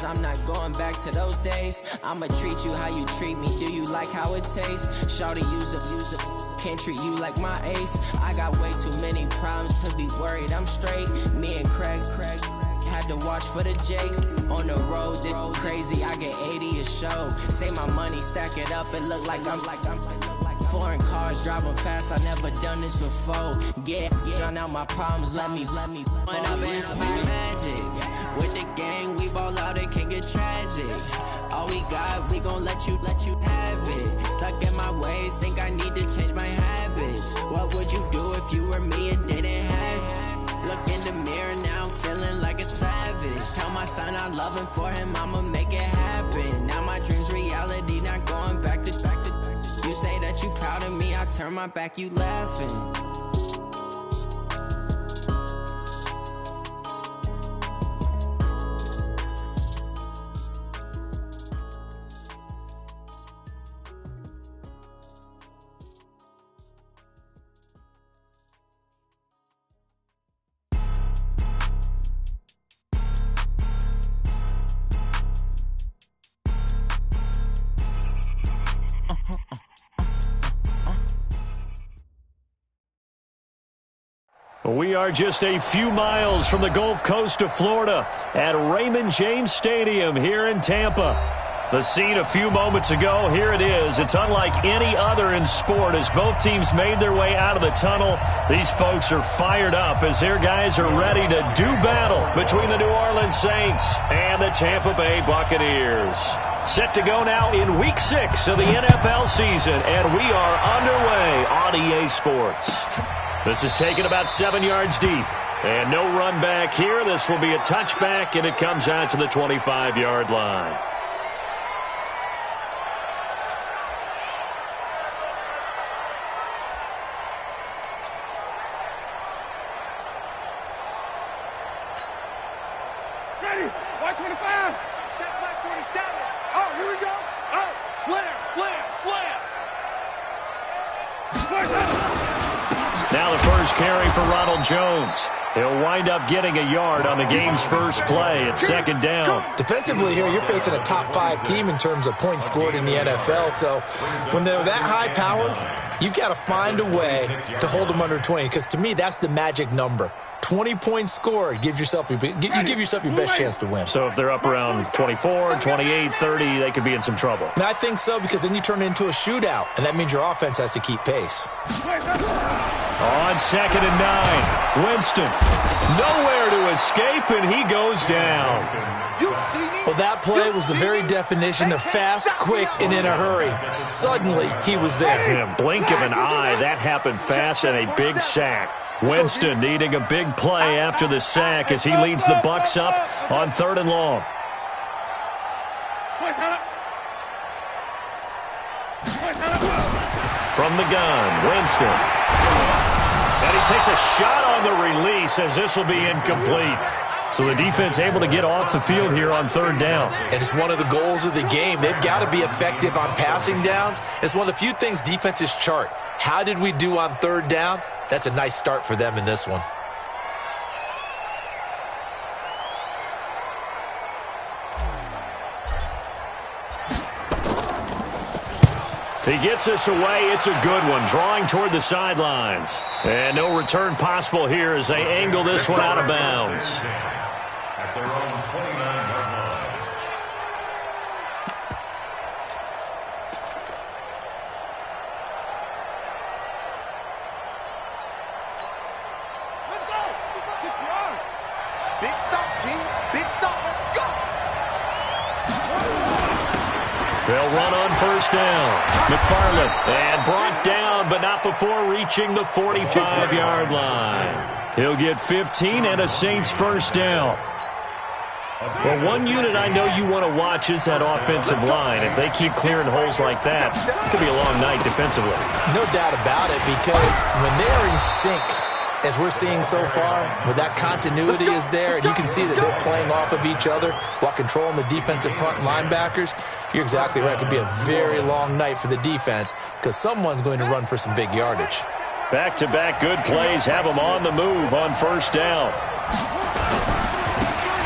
cause I'm not going back to those days. I'ma treat you how you treat me, do you like how it tastes? Shawty, use up, can't treat you like my ace. I got way too many problems to be worried, I'm straight. Me and Craig had to watch for the Jakes. On the road, this crazy, I get 80 a show. Say my money, stack it up, it look like I'm foreign cars, driving fast, I never done this before. Drown out my problems, let me Went up and up is magic. With the gang, we ball out, it can get tragic. All we got, we gon' let you have it. Stuck in my ways, think I need to change my habits. What would you do if you were me and didn't have it? Look in the mirror now, I'm feeling like a savage. Tell my son I love him, for him I'ma make it happen. Now my dream's reality, not going back to. You say that you proud of me, I turn my back, you laughing. We are just a few miles from the Gulf Coast of Florida at Raymond James Stadium here in Tampa. The scene a few moments ago, here it is. It's unlike any other in sport as both teams made their way out of the tunnel. These folks are fired up as their guys are ready to do battle between the New Orleans Saints and the Tampa Bay Buccaneers. Set to go now in Week 6 of the NFL season, and we are underway on EA Sports. This is taken about 7 yards deep. And no run back here. This will be a touchback, and it comes out to the 25-yard line. Ready? White 25. Check black 47. Oh, here we go. Oh, slam. Now the first carry for Ronald Jones. He'll wind up getting a yard on the game's first play. It's second down. Defensively here, you're facing a top-5 team in terms of points scored in the NFL. So when they're that high-powered, you've got to find a way to hold them under 20. Because to me, that's the magic number. 20 points scored, you give yourself your best chance to win. So if they're up around 24, 28, 30, they could be in some trouble. And I think so, because then you turn it into a shootout, and that means your offense has to keep pace. On 2nd and 9, Winston. Nowhere to escape, and he goes down. Well, that play was the very definition of fast, quick, and in a hurry. Suddenly, he was there. In a blink of an eye, that happened fast, and a big sack. Winston needing a big play after the sack as he leads the Bucs up on 3rd and long. From the gun, Winston. And he takes a shot on the release as this will be incomplete. So the defense able to get off the field here on 3rd down. And it's one of the goals of the game. They've got to be effective on passing downs. It's one of the few things defenses chart. How did we do on 3rd down? That's a nice start for them in this one. He gets us away. It's a good one, drawing toward the sidelines. And no return possible here as they angle this one out of bounds. At their own 29-yard line. Let's go. 6 yards. Big stop, King. Big stop. Let's go. They'll run on 1st down. McFarland, and brought down, but not before reaching the 45-yard line. He'll get 15 and a Saints 1st down. Well, one unit I know you want to watch is that offensive line. If they keep clearing holes like that, it could be a long night defensively. No doubt about it, because when they're in sync, as we're seeing so far, where that continuity is there, and you can see that they're playing off of each other while controlling the defensive front linebackers, you're exactly right. It could be a very long night for the defense because someone's going to run for some big yardage. Back-to-back good plays have them on the move on 1st down.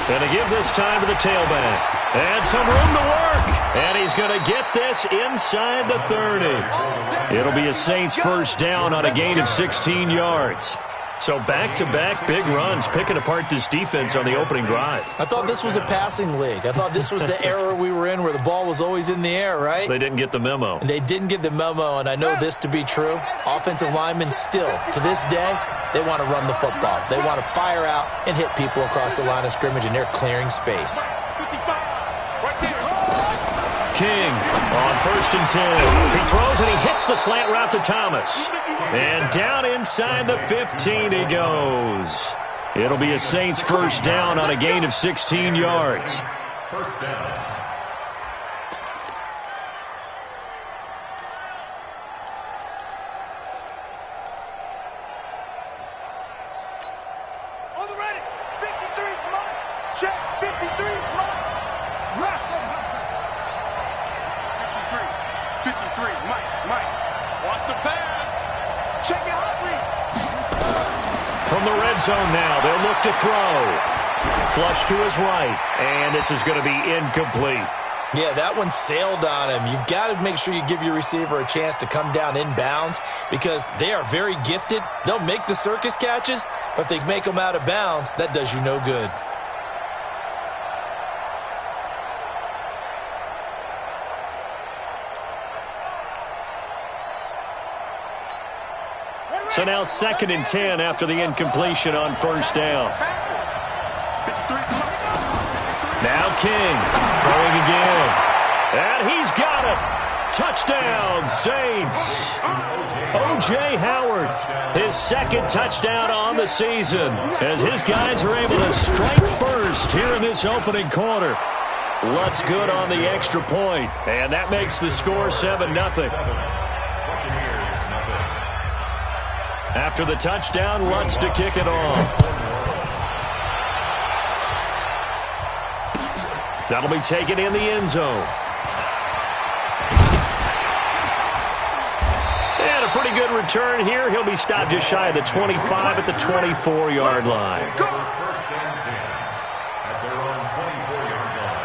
Going to give this time to the tailback. And some room to work. And he's going to get this inside the 30. It'll be a Saints first down on a gain of 16 yards. So back-to-back big runs, picking apart this defense on the opening drive. I thought this was a passing league. I thought this was the era we were in where the ball was always in the air, right? They didn't get the memo. And they didn't get the memo, and I know this to be true. Offensive linemen still, to this day, they want to run the football. They want to fire out and hit people across the line of scrimmage, and they're clearing space. King on 1st and 10. He throws and he hits the slant route to Thomas. And down inside the 15 he goes. It'll be a Saints first down on a gain of 16 yards. First down. On the ready. 53's Mike. Check. 53's Mike. Russell. 53. Mike. Watch the pass. Check it out. From the red zone now, they'll look to throw. Flush to his right, and this is going to be incomplete. Yeah, that one sailed on him. You've got to make sure you give your receiver a chance to come down inbounds because they are very gifted. They'll make the circus catches, but if they make them out of bounds, that does you no good. So now 2nd and 10 after the incompletion on first down. Now King throwing again. And he's got it. Touchdown, Saints. O.J. Howard, his 2nd touchdown on the season as his guys are able to strike first here in this opening quarter. Lutz good on the extra point, and that makes the score 7-0. After the touchdown, Lutz to kick it off. That'll be taken in the end zone. And a pretty good return here. He'll be stopped just shy of the 25 at the 24-yard line. First and 10 at their own 24-yard line.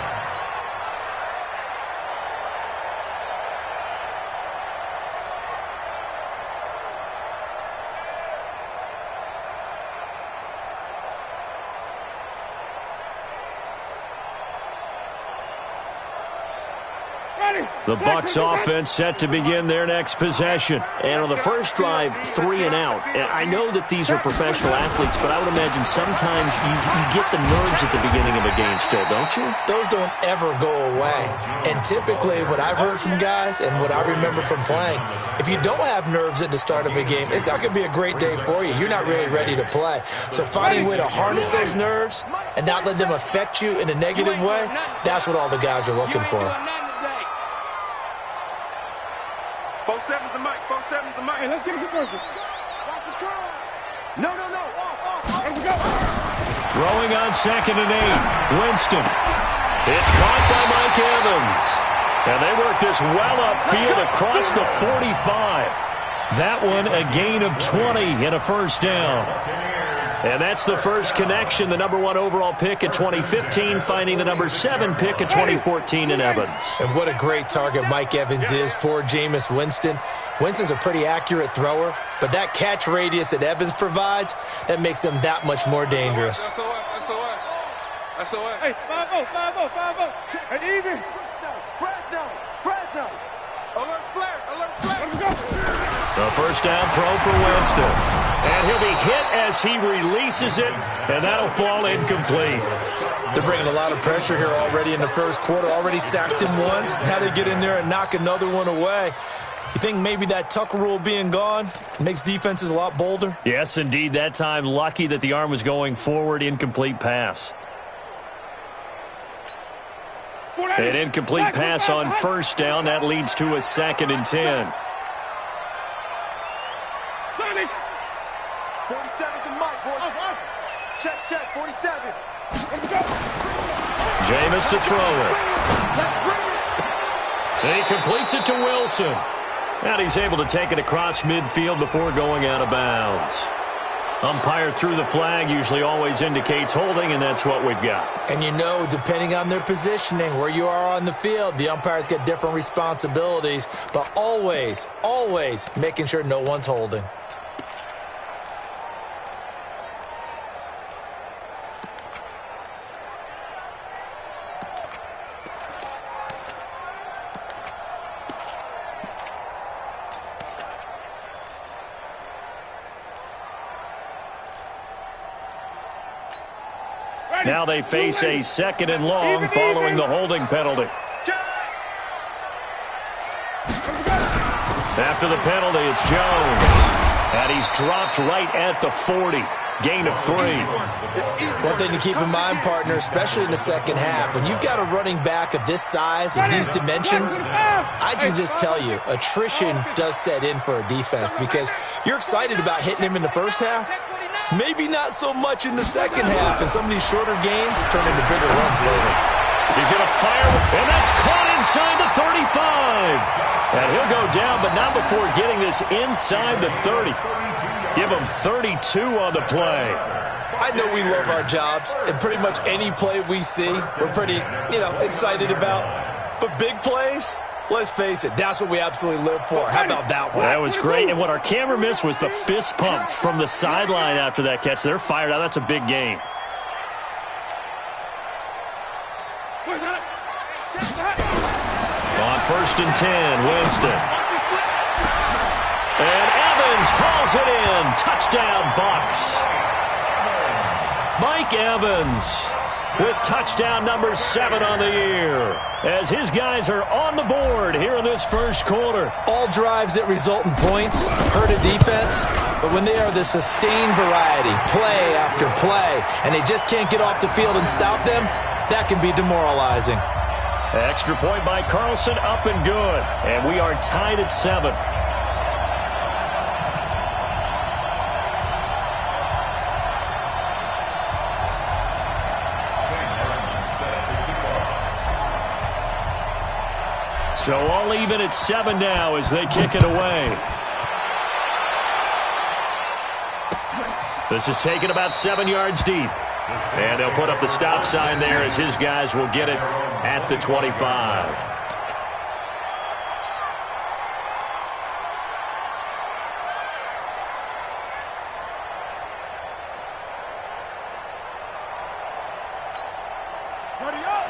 The Bucs offense set to begin their next possession. And on the first drive, 3 and out. And I know that these are professional athletes, but I would imagine sometimes you get the nerves at the beginning of a game still, don't you? Those don't ever go away. And typically what I've heard from guys and what I remember from playing, if you don't have nerves at the start of a game, it's not going to be a great day for you. You're not really ready to play. So finding a way to harness those nerves and not let them affect you in a negative way, that's what all the guys are looking for. 4-7's a Mike. 4-7's a Mike. Hey, let's get a good person. Watch the curl. No. Off. Here we go. Throwing on 2nd and 8. Winston. It's caught by Mike Evans. And they work this well upfield across the 45. That one a gain of 20 and a first down. And that's the first connection, the number 1 overall pick in 2015, finding the number 7 pick in 2014 in Evans. And what a great target Mike Evans is for Jameis Winston. Winston's a pretty accurate thrower, but that catch radius that Evans provides, that makes him that much more dangerous. SOS. Hey, 5-0. And even. Fresno. Alert flare. Let's go. A first down throw for Winston. And he'll be hit as he releases it, and that'll fall incomplete. They're bringing a lot of pressure here already in the first quarter. Already sacked him once. Now they get in there and knock another one away. You think maybe that Tucker rule being gone makes defenses a lot bolder? Yes, indeed. That time, lucky that the arm was going forward. Incomplete pass. An incomplete pass on first down. That leads to a 2nd and 10. 47 to Mike, boys. Check, 47. Jameis to throw it. And he completes it to Wilson. And he's able to take it across midfield before going out of bounds. Umpire threw the flag, usually always indicates holding, and that's what we've got. And you know, depending on their positioning, where you are on the field, the umpires get different responsibilities, but always, always making sure no one's holding. Now they face a 2nd and long following the holding penalty. After the penalty, it's Jones. And he's dropped right at the 40. Gain of 3. One thing to keep in mind, partner, especially in the second half, when you've got a running back of this size and these dimensions, I can just tell you, attrition does set in for a defense because you're excited about hitting him in the first half. Maybe not so much in the second half, and some of these shorter gains turn into bigger runs later. He's going to fire, and that's caught inside the 35. And he'll go down, but not before getting this inside the 30. Give him 32 on the play. I know we love our jobs, and pretty much any play we see, we're pretty, excited about. But big plays, let's face it, that's what we absolutely live for. How about that one? That was great, and what our camera missed was the fist pump from the sideline after that catch. They're fired out. That's a big game. On 1st and 10, Winston. And Evans calls it in. Touchdown, Bucks. Mike Evans with touchdown number 7 on the year, as his guys are on the board here in this first quarter. All drives that result in points hurt a defense, but when they are the sustained variety, play after play, and they just can't get off the field and stop them, that can be demoralizing. Extra point by Carlson, up and good. And we are tied at 7. So all even at 7 now as they kick it away. This is taken about 7 yards deep. And they'll put up the stop sign there as his guys will get it at the 25.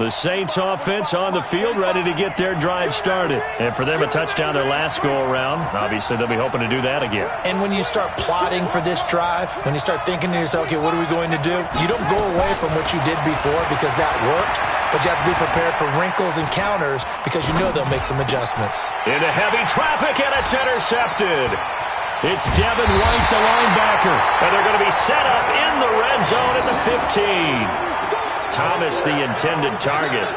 The Saints offense on the field, ready to get their drive started. And for them, a touchdown their last go-around. Obviously, they'll be hoping to do that again. And when you start plotting for this drive, when you start thinking to yourself, okay, what are we going to do? You don't go away from what you did before because that worked, but you have to be prepared for wrinkles and counters because you know they'll make some adjustments. Into heavy traffic, and it's intercepted. It's Devin White, the linebacker, and they're going to be set up in the red zone at the 15. Thomas, the intended target.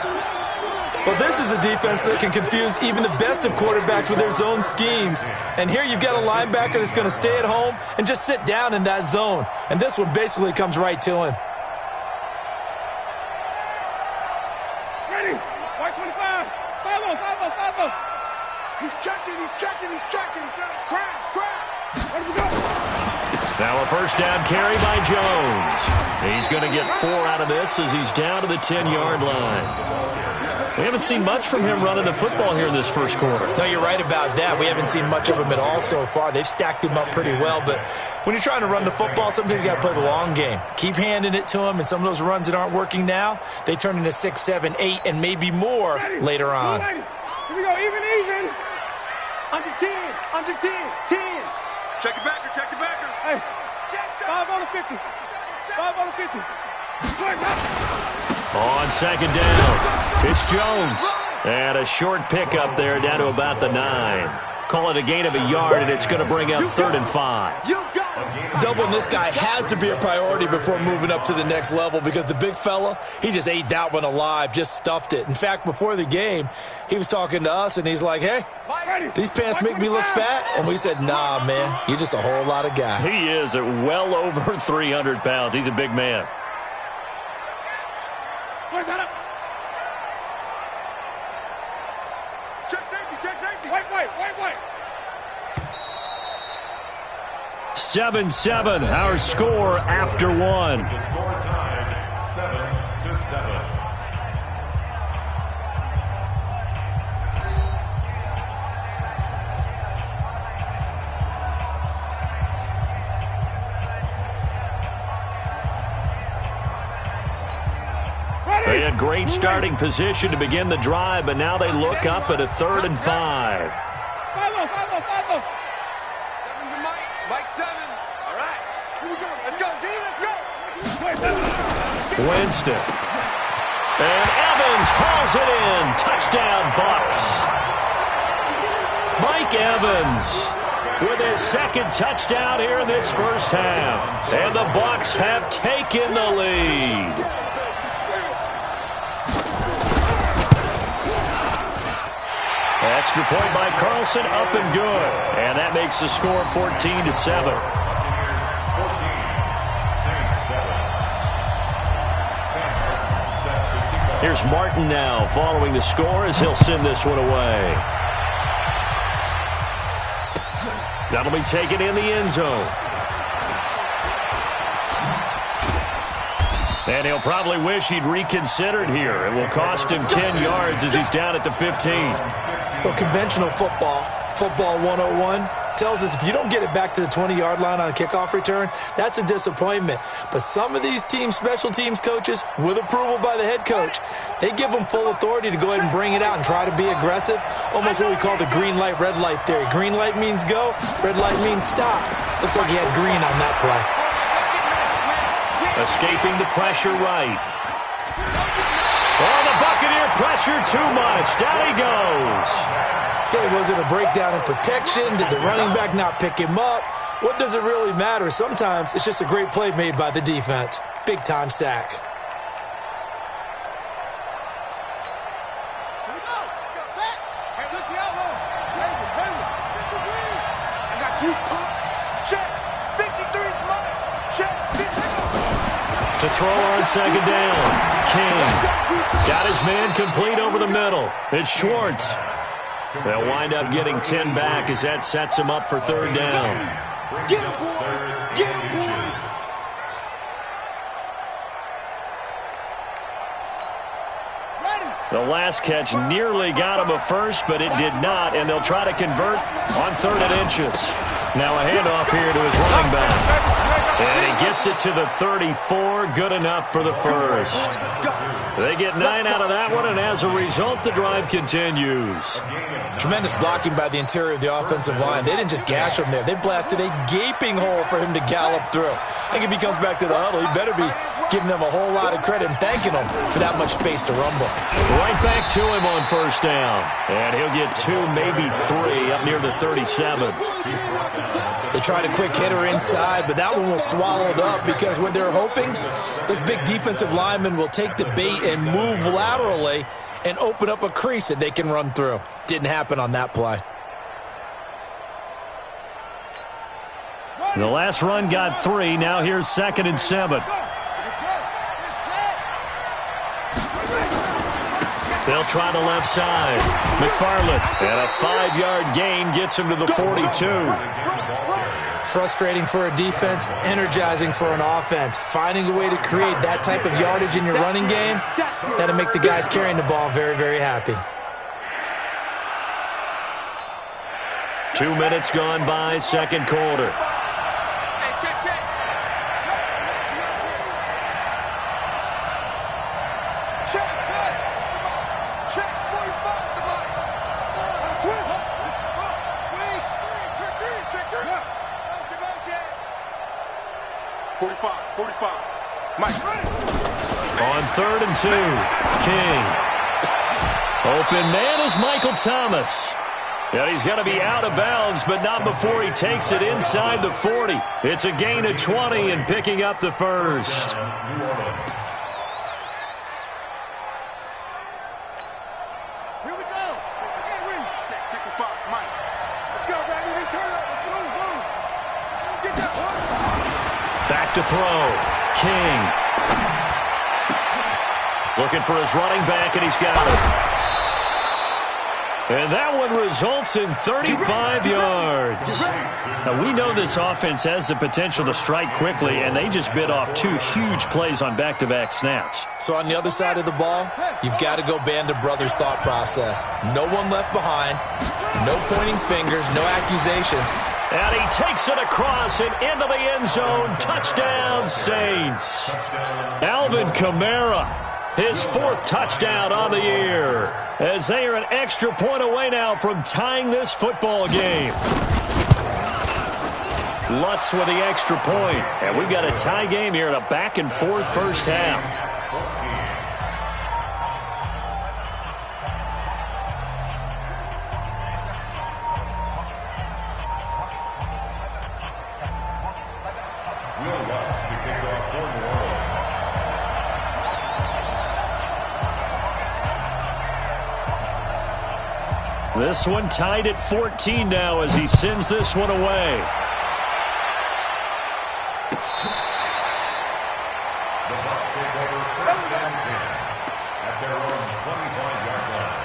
Well, this is a defense that can confuse even the best of quarterbacks with their zone schemes. And here you've got a linebacker that's going to stay at home and just sit down in that zone. And this one basically comes right to him. Ready? White 25. 5-0. He's checking. Crash. Where do we go? Now a first down carry by Jones. He's going to get 4 out of this as he's down to the 10-yard line. We haven't seen much from him running the football here in this first quarter. No, you're right about that. We haven't seen much of him at all so far. They've stacked him up pretty well, but when you're trying to run the football, sometimes you got to play the long game. Keep handing it to him, and some of those runs that aren't working now, they turn into 6, 7, 8, and maybe more later on. Here we go, even. Under 10. 10. Check the backer. Hey, 5 on the 50. 5 on the 50. On second down, it's Jones. And a short pickup there down to about the 9. Call it a gain of a yard, and it's going to bring up 3rd and 5. Doubling this guy has to be a priority before moving up to the next level because the big fella, he just ate that one alive, just stuffed it. In fact, before the game, he was talking to us, and he's like, hey, these pants make me look fat? And we said, nah, man, you're just a whole lot of guy. He is at well over 300 pounds. He's a big man. Check safety. White. 7-7, our score after one. The score tied 7-7. They had great starting position to begin the drive, but now they look up at a 3rd and 5. 5-0. 7's a Mike. Mike 7. All right. Here we go. Let's go, D. Let's go. Winston. And Evans hauls it in. Touchdown, Bucks. Mike Evans with his 2nd touchdown here in this first half. And the Bucks have taken the lead. Extra point by Carlson, up and good. And that makes the score 14-7. Here's Martin now following the score as he'll send this one away. That'll be taken in the end zone. And he'll probably wish he'd reconsidered here. It will cost him 10 yards as he's down at the 15. Well, conventional football 101, tells us if you don't get it back to the 20-yard line on a kickoff return, that's a disappointment. But some of these special teams coaches, with approval by the head coach, they give them full authority to go ahead and bring it out and try to be aggressive. Almost what we call the green light, red light theory. Green light means go, red light means stop. Looks like he had green on that play. Escaping the pressure right. Oh, the Buccaneer pressure too much. Down he goes. Okay, was it a breakdown in protection? Did the running back not pick him up? What does it really matter? Sometimes it's just a great play made by the defense. Big-time sack. Here we go. Let's go. Set. Hey, let's see out low. I got you. Check. 53's mine. Check. To throw on 2nd down. King got his man complete over the middle. It's Schwartz. They'll wind up getting 10 back as that sets him up for 3rd down. Get him, boy. Get him, boy. The last catch nearly got him a first, but it did not, and they'll try to convert on 3rd and inches. Now a handoff here to his running back. And he gets it to the 34, good enough for the first. They get 9 out of that one, and as a result, the drive continues. Tremendous blocking by the interior of the offensive line. They didn't just gash him there. They blasted a gaping hole for him to gallop through. I think if he comes back to the huddle, he better be giving them a whole lot of credit and thanking them for that much space to rumble. Right back to him on 1st down. And he'll get 2, maybe 3, up near the 37. They tried a quick hitter inside, but that one was swallowed up because what they're hoping, those big defensive linemen will take the bait and move laterally and open up a crease that they can run through. Didn't happen on that play. The last run got 3. Now here's 2nd and 7. They'll try the left side. McFarland, and a 5-yard gain gets him to the 42. Frustrating for a defense, energizing for an offense. Finding a way to create that type of yardage in your running game, that'll make the guys carrying the ball very, very happy. 2 minutes gone by, 2nd quarter. On 3rd and 2, King. Open man is Michael Thomas. Yeah, he's got to be out of bounds, but not before he takes it inside the 40. It's a gain of 20 and picking up the first. Here we go. Check 55, Mike. Let's go, baby. Return up. Boom. Get that one. Back to throw. King. Looking for his running back, and he's got it. And that one results in 35 yards. Now, we know this offense has the potential to strike quickly, and they just bit off 2 huge plays on back-to-back snaps. So on the other side of the ball, you've got to go Band of Brothers thought process. No one left behind, no pointing fingers, no accusations. And he takes it across and into the end zone. Touchdown, Saints. Alvin Kamara, his 4th touchdown on the year, as they are an extra point away now from tying this football game. Lutz with the extra point. And we've got a tie game here in a back-and-forth first half. This one tied at 14 now as he sends this one away. The Bucs take over 1st and 10 at their own 25-yard line.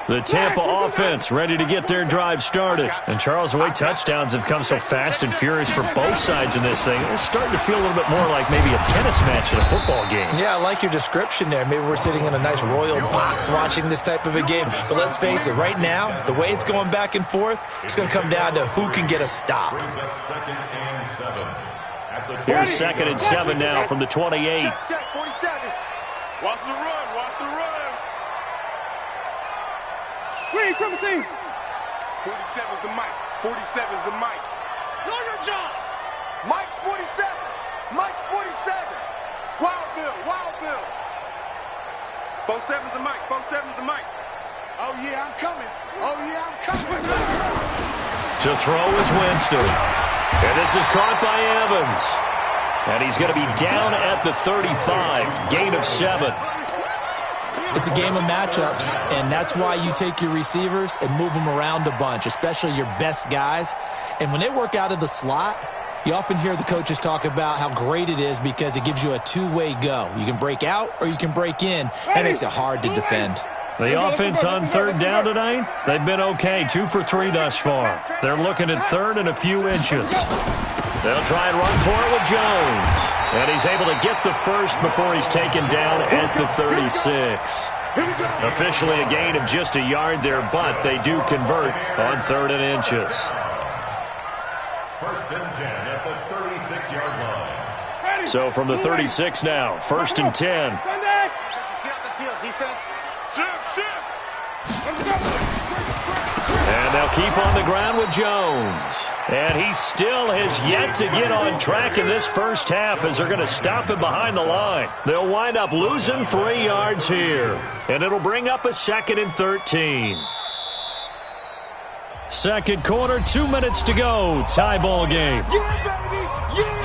The Tampa offense ready to get their drive started. And Charles, the way touchdowns have come so fast and furious for both sides in this thing, it's starting to feel a little bit more like maybe a tennis match in a football game. Yeah, I like your description there. Maybe we're sitting in a nice royal box watching this type of a game. But let's face it, right now, the way it's going back and forth, it's going to come down to who can get a stop. Here's 2nd and 7 now from the 28. Check, 47. Watch the run, watch the run. Green, criminal team. 47's the mic. 47's the mic. Know your job. Mike's 47. Mike's 47. Wildville, Wildville. 47's the mic. 47's the mic. Oh, yeah, I'm coming. Oh, yeah, I'm coming. To throw is Winston. And this is caught by Evans. And he's going to be down at the 35. Gain of 7. It's a game of matchups, and that's why you take your receivers and move them around a bunch, especially your best guys. And when they work out of the slot, you often hear the coaches talk about how great it is because it gives you a two-way go. You can break out or you can break in. That makes it hard to defend. The offense on 3rd down tonight, they've been okay, 2 for 3 thus far. They're looking at 3rd and a few inches. They'll try and run for it with Jones. And he's able to get the first before he's taken down at the 36. Officially a gain of just a yard there, but they do convert on 3rd and inches. 1st and 10 at the 36-yard line. So from the 36 now, 1st and 10. Get out the field, defense. Shift. And they'll keep on the ground with Jones. And he still has yet to get on track in this first half as they're going to stop him behind the line. They'll wind up losing 3 yards here. And it'll bring up a 2nd and 13. Second quarter, 2 minutes to go. Tie ball game. Yeah, baby. Yeah.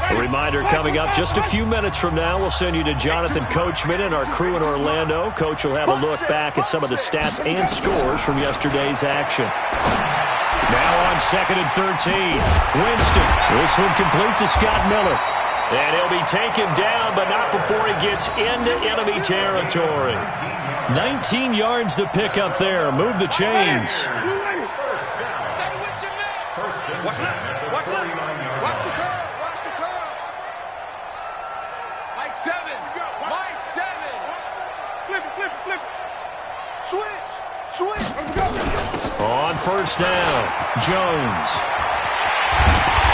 A reminder coming up just a few minutes from now, we'll send you to Jonathan Coachman and our crew in Orlando. Coach will have a look back at some of the stats and scores from yesterday's action. Now on 2nd and 13, Winston. This one complete to Scott Miller. And he'll be taken down, but not before he gets into enemy territory. 19 yards to pick up there. Move the chains. Watch left. Watch left. Watch the curve. Watch the curves. Mike 7. Mike 7. Flip it. Switch. On 1st down, Jones.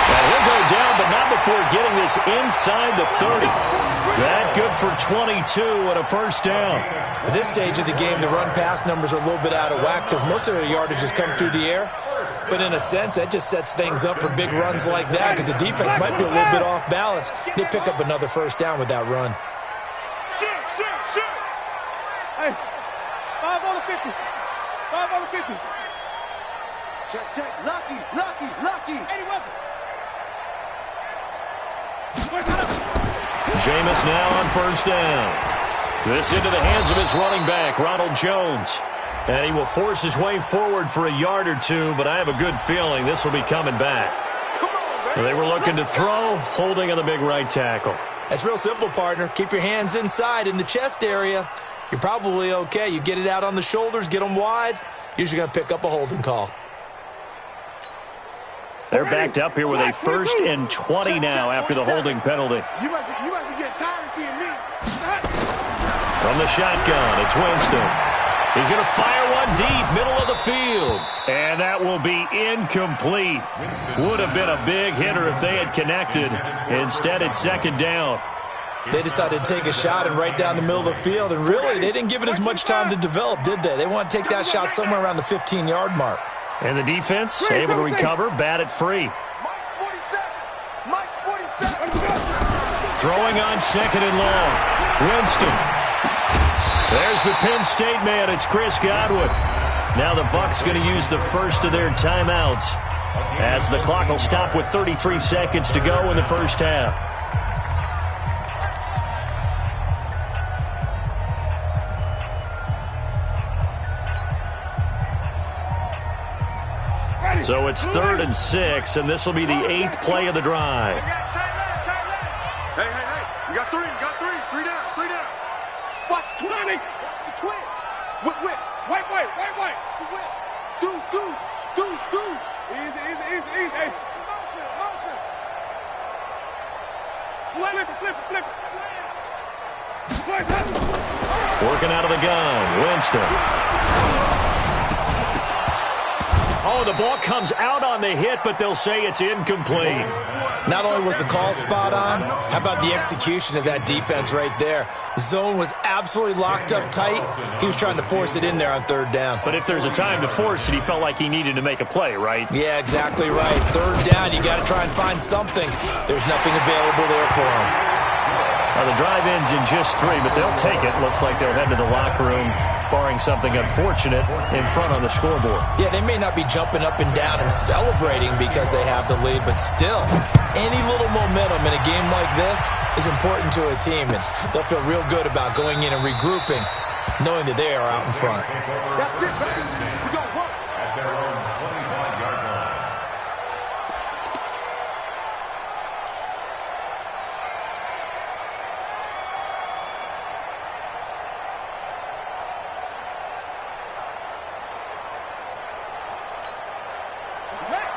And he'll go down, but not before getting this inside the 30. That good for 22 and a 1st down. At this stage of the game, the run-pass numbers are a little bit out of whack because most of their yardage has come through the air. But in a sense, that just sets things up for big runs like that because the defense might be a little bit off balance. They pick up another 1st down with that run. Shoot. Hey, 5 on the 50. 5 on the 50. Check, check. Lucky. Any weapon. Jameis now on first down. This into the hands of his running back, Ronald Jones. And he will force his way forward for a yard or two, but I have a good feeling this will be coming back. They were looking to throw, holding on the big right tackle. It's real simple, partner. Keep your hands inside in the chest area. You're probably okay. You get it out on the shoulders, get them wide. Usually going to pick up a holding call. They're backed up here with a 1st and 20 now after the holding penalty. You must be getting tired of seeing me. From the shotgun, it's Winston. He's going to fire one deep, middle of the field. And that will be incomplete. Would have been a big hitter if they had connected. Instead, it's 2nd down. They decided to take a shot and right down the middle of the field. And really, they didn't give it as much time to develop, did they? They want to take that shot somewhere around the 15-yard mark. And the defense able to recover, bat it free. Mike's 47. Mike's 47. Throwing on 2nd and long. Winston. There's the Penn State man. It's Chris Godwin. Now the Bucs going to use the first of their timeouts as the clock will stop with 33 seconds to go in the first half. So it's 3rd and 6, and this will be the 8th play of the drive. Hey. We got 3. 3 down. Watch 20. Watch the twins. Whip. White. Deuce. Easy. Hey. Motion. Flip it. Working out of the gun, Winston. Oh, the ball comes out on the hit, but they'll say it's incomplete. Not only was the call spot on, how about the execution of that defense right there? The zone was absolutely locked up tight. He was trying to force it in there on 3rd down. But if there's a time to force it, he felt like he needed to make a play, right? Yeah, exactly right. 3rd down, you got to try and find something. There's nothing available there for him. Well, the drive ends in just 3, but they'll take it. Looks like they'll head to the locker room, barring something unfortunate in front on the scoreboard. Yeah, they may not be jumping up and down and celebrating because they have the lead, but still, any little momentum in a game like this is important to a team, and they'll feel real good about going in and regrouping, knowing that they are out in front. That's it, baby. We got work. At their own 25-yard line.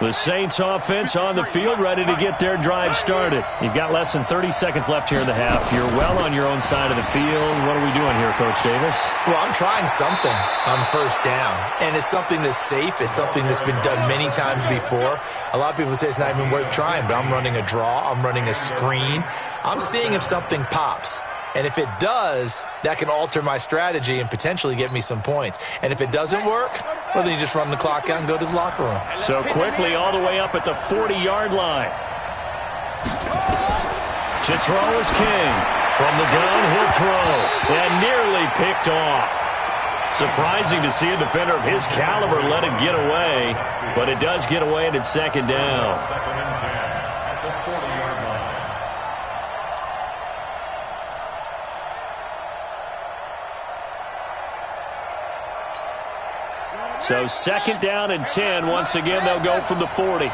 The Saints offense on the field, ready to get their drive started. You've got less than 30 seconds left here in the half. You're well on your own side of the field. What are we doing here, Coach Davis? Well, I'm trying something on 1st down, and it's something that's safe. It's something that's been done many times before. A lot of people say it's not even worth trying, but I'm running a draw. I'm running a screen. I'm seeing if something pops. And if it does, that can alter my strategy and potentially get me some points. And if it doesn't work, well, then you just run the clock out and go to the locker room. So quickly all the way up at the 40-yard line. To throw is King. From the gun, he'll throw. And nearly picked off. Surprising to see a defender of his caliber let it get away. But it does get away, and it's 2nd down. 2nd and 10 at the 40-yard line. So 2nd down and 10. Once again, they'll go from the 40. Hey,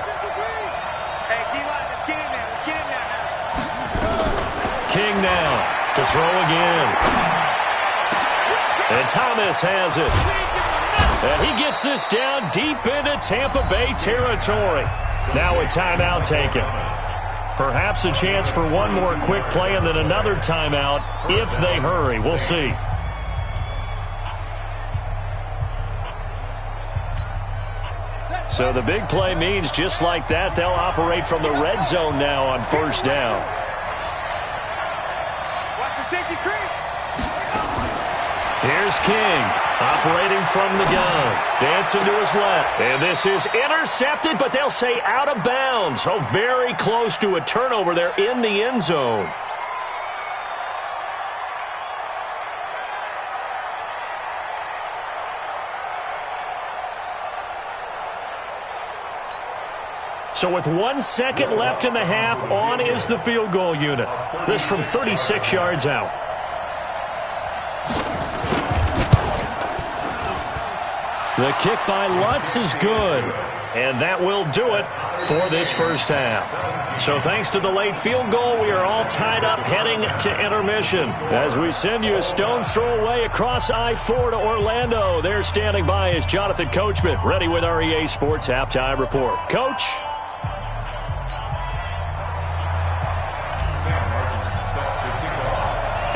D-line, let's get in there now. King now to throw again. And Thomas has it. And he gets this down deep into Tampa Bay territory. Now a timeout taken. Perhaps a chance for one more quick play and then another timeout if they hurry. We'll see. So the big play means just like that, they'll operate from the red zone now on 1st down. Watch the safety creep. Here's King operating from the gun. Dancing to his left. And this is intercepted, but they'll say out of bounds. Oh, very close to a turnover there in the end zone. So with 1 second left in the half, on is the field goal unit. This from 36 yards out. The kick by Lutz is good. And that will do it for this first half. So thanks to the late field goal, we are all tied up heading to intermission. As we send you a stone's throw away across I-4 to Orlando. There standing by is Jonathan Coachman, ready with our EA Sports Halftime Report. Coach?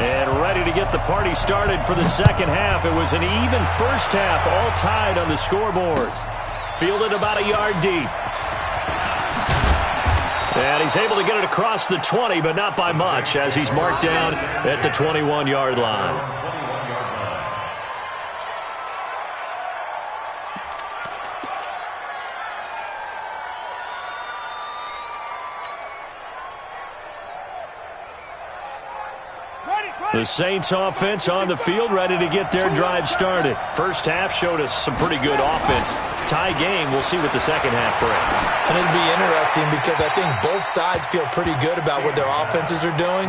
And ready to get the party started for the second half. It was an even first half, all tied on the scoreboard. Fielded about a yard deep. And he's able to get it across the 20, but not by much, as he's marked down at the 21-yard line. The Saints offense on the field, ready to get their drive started. First half showed us some pretty good offense. Tie game, we'll see what the second half brings. And it'll be interesting because I think both sides feel pretty good about what their offenses are doing.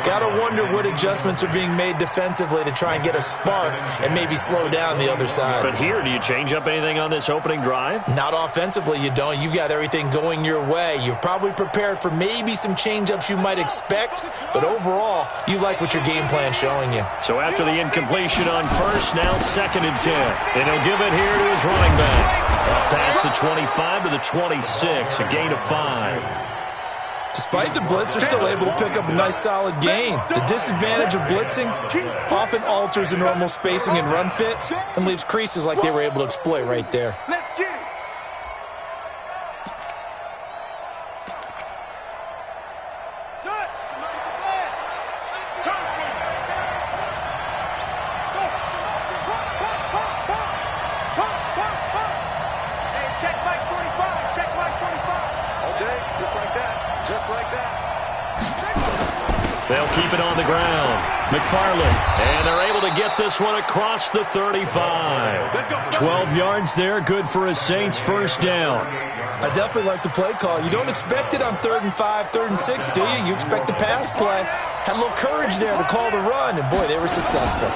Got to wonder what adjustments are being made defensively to try and get a spark and maybe slow down the other side. But here, do you change up anything on this opening drive? Not offensively, you don't. You've got everything going your way. You've probably prepared for maybe some change-ups you might expect, but overall, you like what your game plan showing you. So after the incompletion on first, now 2nd and 10. And he'll give it here to his running back. Up past the 25 to the 26, a gain of 5. Despite the blitz, they're still able to pick up a nice solid gain. The disadvantage of blitzing often alters the normal spacing and run fits and leaves creases like they were able to exploit right there. Let's get it. They'll keep it on the ground. McFarland, and they're able to get this one across the 35. 12 yards there, good for a Saints first down. I definitely like the play call. You don't expect it on 3rd and 5, 3rd and 6, do you? You expect a pass play. Had a little courage there to call the run, and boy, they were successful.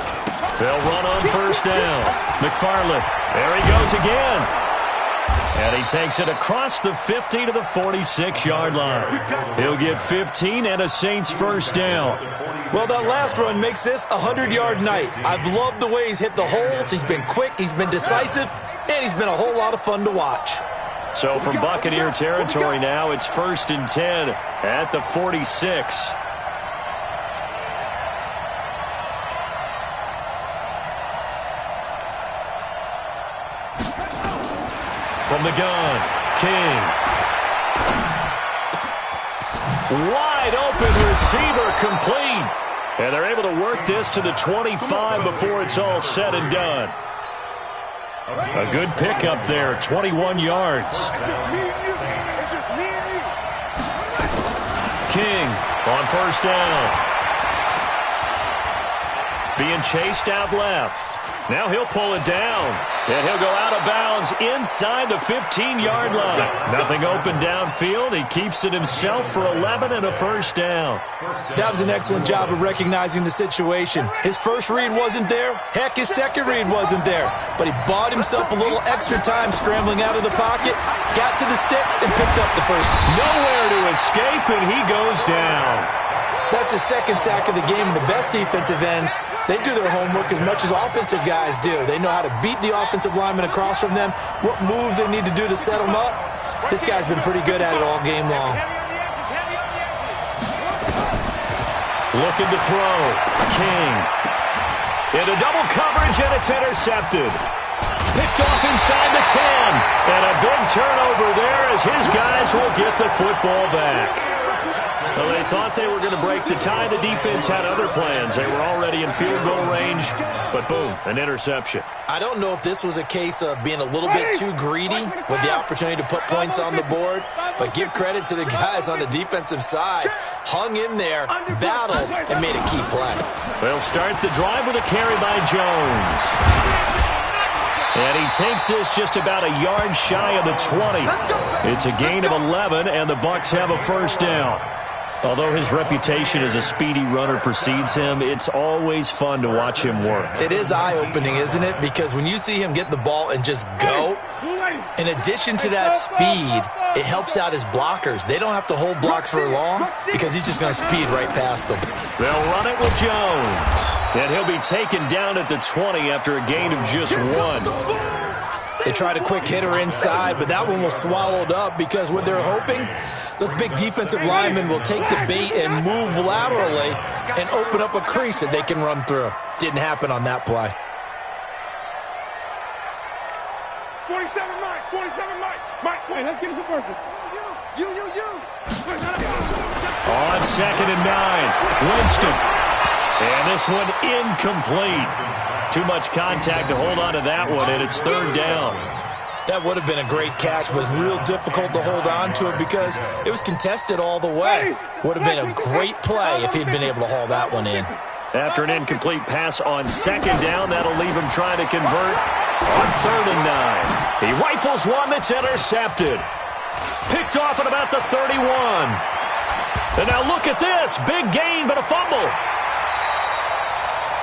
They'll run on first down. McFarland, there he goes again. And he takes it across the 50 to the 46-yard line. He'll get 15 and a Saints first down. Well, that last run makes this a 100-yard night. I've loved the way he's hit the holes. He's been quick, he's been decisive, and he's been a whole lot of fun to watch. So from Buccaneer territory now, it's 1st and 10 at the 46. From the gun, King. Wide open receiver, complete. And they're able to work this to the 25 before it's all said and done. A good pickup there, 21 yards. It's just me and you. It's just me and you. King on first down. Being chased out left. Now he'll pull it down, and he'll go out of bounds inside the 15-yard line. Nothing open downfield. He keeps it himself for 11 and a first down. That was an excellent job of recognizing the situation. His first read wasn't there. Heck, his second read wasn't there. But he bought himself a little extra time scrambling out of the pocket, got to the sticks, and picked up the first. Nowhere to escape, and he goes down. That's his second sack of the game, and the best defensive ends, they do their homework as much as offensive guys do. They know how to beat the offensive lineman across from them, what moves they need to do to set them up. This guy's been pretty good at it all game long. Looking to throw. King. Into double coverage, and it's intercepted. Picked off inside the 10. And a big turnover there as his guys will get the football back. Well, they thought they were going to break the tie. The defense had other plans. They were already in field goal range, but boom, an interception. I don't know if this was a case of being a little bit too greedy with the opportunity to put points on the board, but give credit to the guys on the defensive side. Hung in there, battled, and made a key play. They'll start the drive with a carry by Jones. And he takes this just about a yard shy of the 20. It's a gain of 11, and the Bucs have a first down. Although his reputation as a speedy runner precedes him, it's always fun to watch him work. It is eye-opening, isn't it? Because when you see him get the ball and just go, in addition to that speed, it helps out his blockers. They don't have to hold blocks for long because he's just going to speed right past them. They'll run it with Jones. And he'll be taken down at the 20 after a gain of just 1. They tried a quick hitter inside, but that one was swallowed up because what they're hoping, those big defensive linemen will take the bait and move laterally and open up a crease that they can run through. Didn't happen on that play. 47 Mike, 47 Mike. Mike, hey, let's get it to first. You. On 2nd and 9, Winston. And this one incomplete. Too much contact to hold on to that one, and it's 3rd down. That would have been a great catch, but it's real difficult to hold on to it because it was contested all the way. Would have been a great play if he'd been able to haul that one in. After an incomplete pass on 2nd down, that'll leave him trying to convert on 3rd and 9. He rifles one that's intercepted. Picked off at about the 31. And now look at this. Big gain, but a fumble.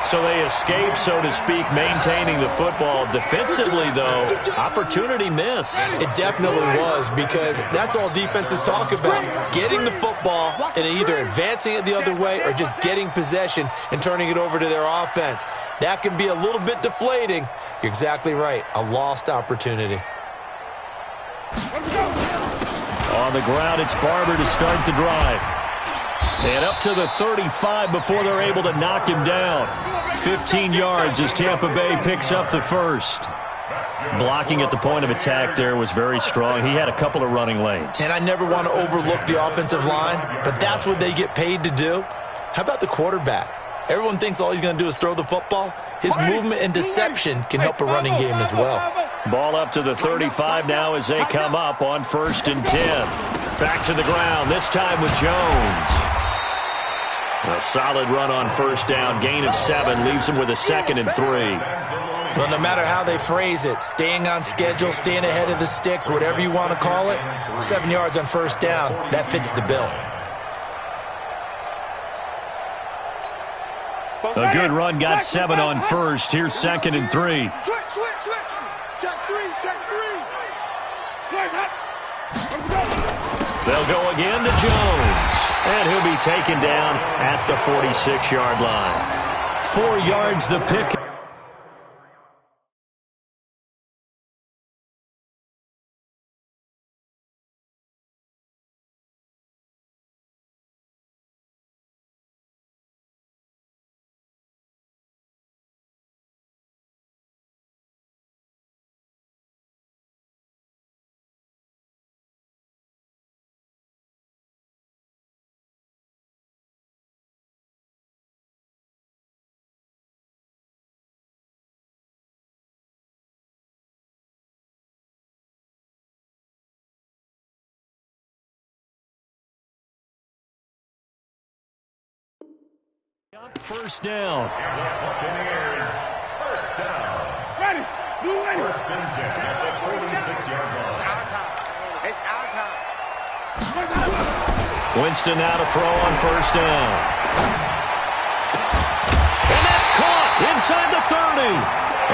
So they escape, so to speak, maintaining the football. Defensively, though, opportunity miss. It definitely was because that's all defenses talk about. Getting the football and either advancing it the other way or just getting possession and turning it over to their offense. That can be a little bit deflating. You're exactly right. A lost opportunity. On the ground, it's Barber to start the drive. And up to the 35 before they're able to knock him down. 15 yards as Tampa Bay picks up the first. Blocking at the point of attack there was very strong. He had a couple of running lanes. And I never want to overlook the offensive line, but that's what they get paid to do. How about the quarterback? Everyone thinks all he's going to do is throw the football. His movement and deception can help a running game as well. Ball up to the 35 now as they come up on 1st and 10. Back to the ground, this time with Jones. A solid run on 1st down. Gain of 7 leaves him with a 2nd and 3. Well, no matter how they phrase it, staying on schedule, staying ahead of the sticks, whatever you want to call it, 7 yards on 1st down, that fits the bill. A good run got 7 on 1st. Here's 2nd and 3. Switch. Check 3. They'll go again to Jones. And he'll be taken down at the 46-yard line. 4 yards the pick. First down. First down. Ready. Blue ready. 1st and 10 at the 46-yard line. It's our time. Winston now to throw on 1st down. And that's caught inside the 30.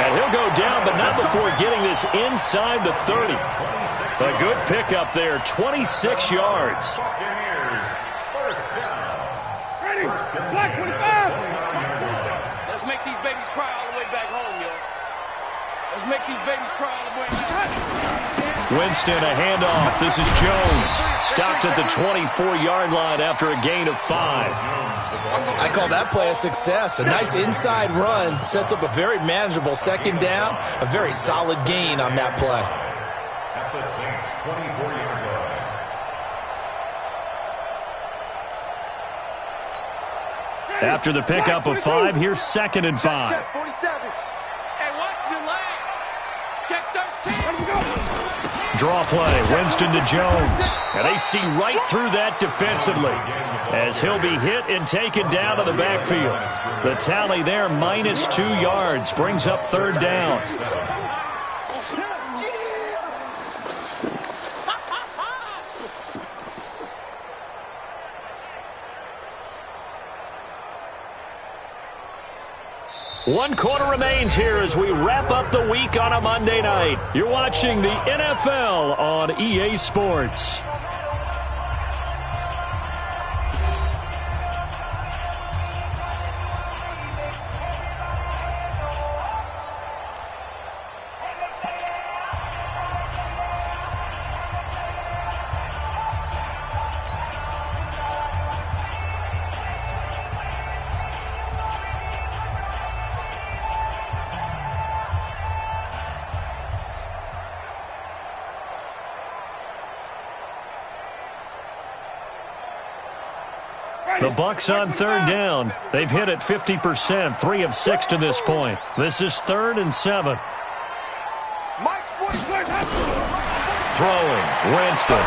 And he'll go down, but not before getting this inside the 30. A good pickup there, 26 yards. First down. Ready. Black 25. Let's make these babies cry all the way back home, yo. Let's make these babies cry all the way back home. Winston, a handoff. This is Jones. Stopped at the 24-yard line after a gain of 5. I call that play a success. A nice inside run sets up a very manageable 2nd down. A very solid gain on that play. At the Saints' 24-yard line. After the pickup of 5, here's 2nd and 5. Check 47. Hey, watch the leg. Check 13. Draw play, Winston to Jones. And they see right through that defensively as he'll be hit and taken down to the backfield. The tally there, -2 yards, brings up 3rd down. 1 quarter remains here as we wrap up the week on a Monday night. You're watching the NFL on EA Sports. The Bucs on 3rd down. They've hit it 50%, 3 of 6 to this point. This is 3rd and 7. Throwing, Winston.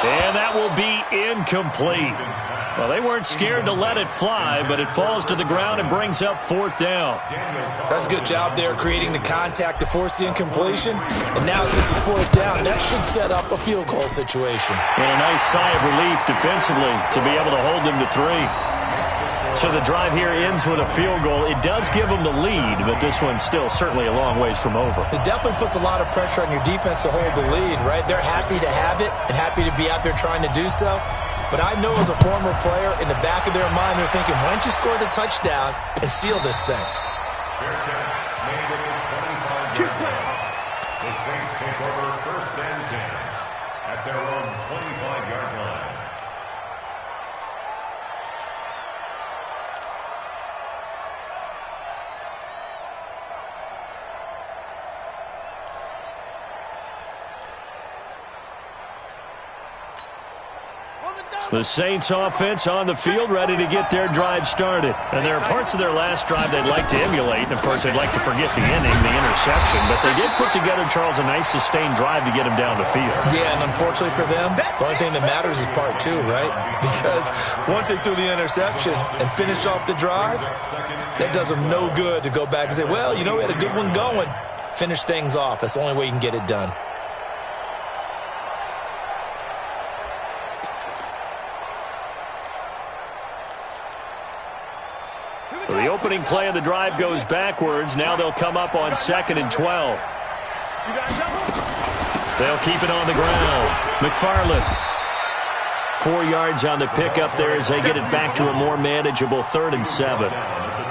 And that will be incomplete. Well, they weren't scared to let it fly, but it falls to the ground and brings up 4th down. That's a good job there creating the contact to force the incompletion. And now since it's 4th down, that should set up a field goal situation. And a nice sigh of relief defensively to be able to hold them to 3. So the drive here ends with a field goal. It does give them the lead, but this one's still certainly a long ways from over. It definitely puts a lot of pressure on your defense to hold the lead, right? They're happy to have it and happy to be out there trying to do so. But I know as a former player, in the back of their mind, they're thinking, why don't you score the touchdown and seal this thing? Fair catch made at the 25-yard line. The Saints take over 1st and 10 at their own 25-yard line. The Saints offense on the field, ready to get their drive started. And there are parts of their last drive they'd like to emulate. And, of course, they'd like to forget the inning, the interception. But they did put together, Charles, a nice sustained drive to get him down the field. Yeah, and unfortunately for them, the only thing that matters is part 2, right? Because once they threw the interception and finished off the drive, that does them no good to go back and say, well, you know, we had a good one going. Finish things off. That's the only way you can get it done. So the opening play of the drive goes backwards. Now they'll come up on 2nd and 12. They'll keep it on the ground. McFarland. 4 yards on the pickup there as they get it back to a more manageable 3rd and 7.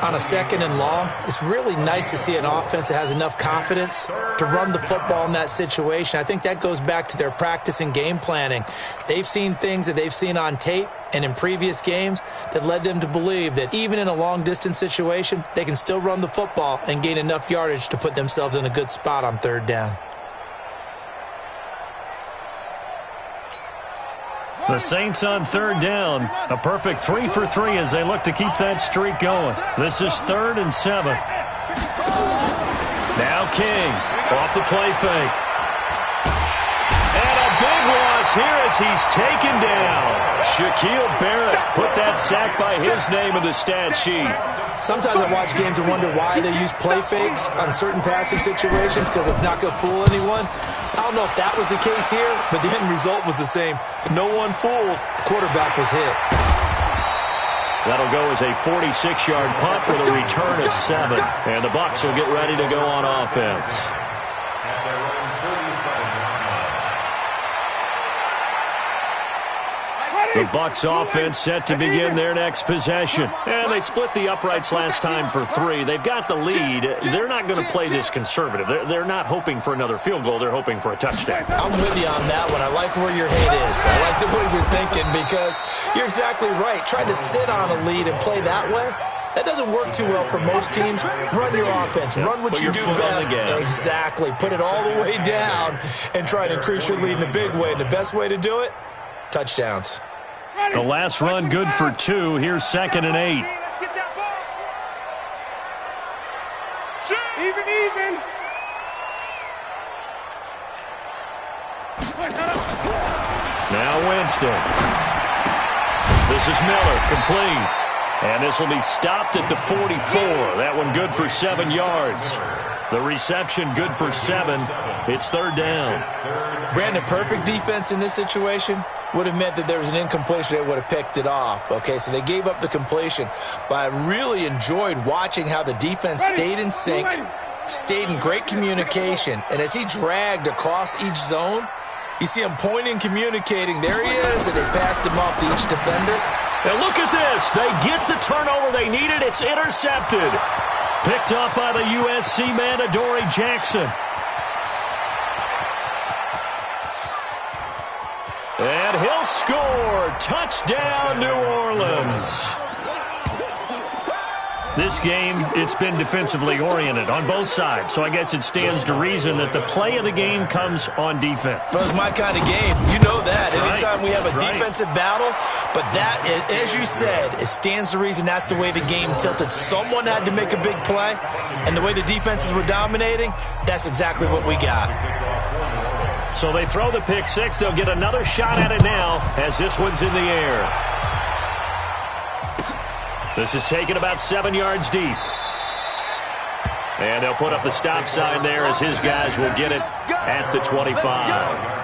On a 2nd and long, it's really nice to see an offense that has enough confidence to run the football in that situation. I think that goes back to their practice and game planning. They've seen things that they've seen on tape and in previous games that led them to believe that even in a long-distance situation, they can still run the football and gain enough yardage to put themselves in a good spot on 3rd down. The Saints on 3rd down. A perfect 3 for 3 as they look to keep that streak going. This is 3rd and 7. Now King off the play fake. And a big loss here as he's taken down. Shaquille Barrett put that sack by his name in the stat sheet. Sometimes I watch games and wonder why they use play fakes on certain passing situations because it's not going to fool anyone. I don't know if that was the case here, but the end result was the same. No one fooled. The quarterback was hit. That'll go as a 46-yard punt with a return of 7. And the Bucs will get ready to go on offense. At their own 37-yard line. The Bucs offense set to begin their next possession. And they split the uprights last time for 3. They've got the lead. They're not going to play this conservative. They're not hoping for another field goal. They're hoping for a touchdown. I'm with you on that one. I like where your head is. I like the way you're thinking because you're exactly right. Trying to sit on a lead and play that way, that doesn't work too well for most teams. Run your offense. Run what you do best. Exactly. Put it all the way down and try to increase your lead in a big way. And the best way to do it, touchdowns. The last run good for 2. Here's 2nd and 8. Even. Now Winston. This is Miller, complete. And this will be stopped at the 44. That one good for 7 yards. The reception good for 7. It's third down. Brandon, perfect defense in this situation would have meant that there was an incompletion that would have picked it off. Okay, so they gave up the completion, but I really enjoyed watching how the defense stayed in sync, stayed in great communication, and as he dragged across each zone, you see him pointing, communicating. There he is, and they passed him off to each defender. And look at this. They get the turnover they needed. It's intercepted. Picked up by the USC man, Adoree Jackson. And he'll score. Touchdown, New Orleans. This game, it's been defensively oriented on both sides, so I guess it stands to reason that the play of the game comes on defense. Well, it's my kind of game. You know that. Anytime we have a defensive battle, but that, as you said, it stands to reason that's the way the game tilted. Someone had to make a big play, and the way the defenses were dominating, that's exactly what we got. So they throw the pick six. They'll get another shot at it now as this one's in the air. This is taken about 7 yards deep. And they'll put up the stop sign there as his guys will get it at the 25.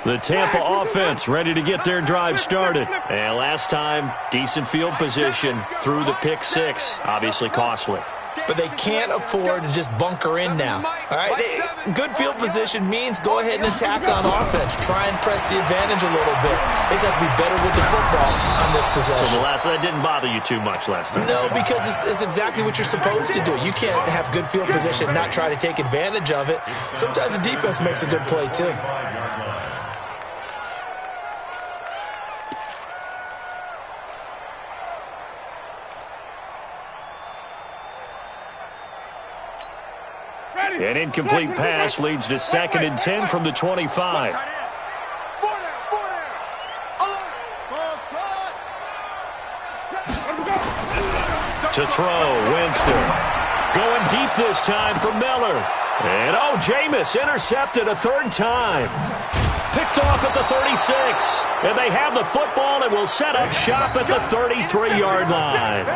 The Tampa offense ready to get their drive started. And last time, decent field position through the pick six. Obviously costly. But they can't afford to just bunker in now. All right, good field position means go ahead and attack on offense. Try and press the advantage a little bit. They just have to be better with the football on this possession. So that didn't bother you too much last time? No, because it's exactly what you're supposed to do. You can't have good field position and not try to take advantage of it. Sometimes the defense makes a good play too. An incomplete pass leads to 2nd and 10 from the 25. To throw, Winston. Going deep this time for Miller. And, Jameis intercepted a third time. Picked off at the 36. And they have the football and will set up shop at the 33-yard line.